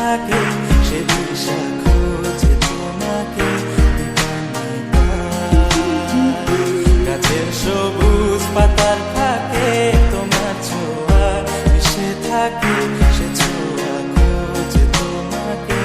থাকে সে দিশা খোঁজে তোমাকে গাছের সবুজ পাতার থাকে তোমার ছোঁয়া মিশে থাকে সে ছোঁয়া খোঁজে তোমাকে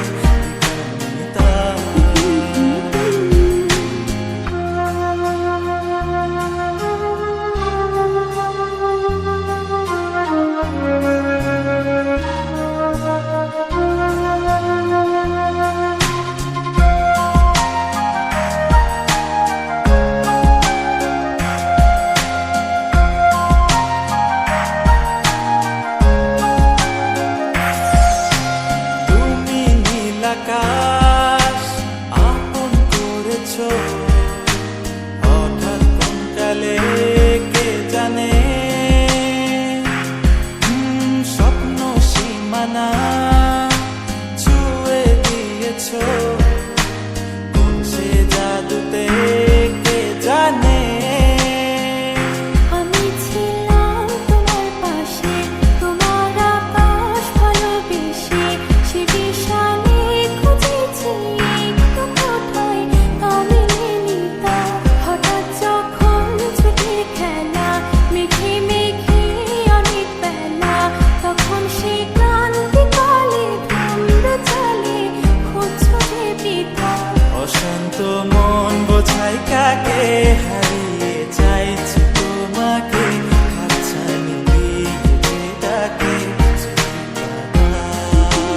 আকাশ আপন করেছো হঠাৎ কোন কালে কে জানে স্বপ্ন সীমানা ছুঁয়ে দিয়েছো কোন সে জাদুতে কে জানে আমি ছিলাম তোমার পাশে তোমার আকাশ ভালোবেসে সে বিশাল অশান্ত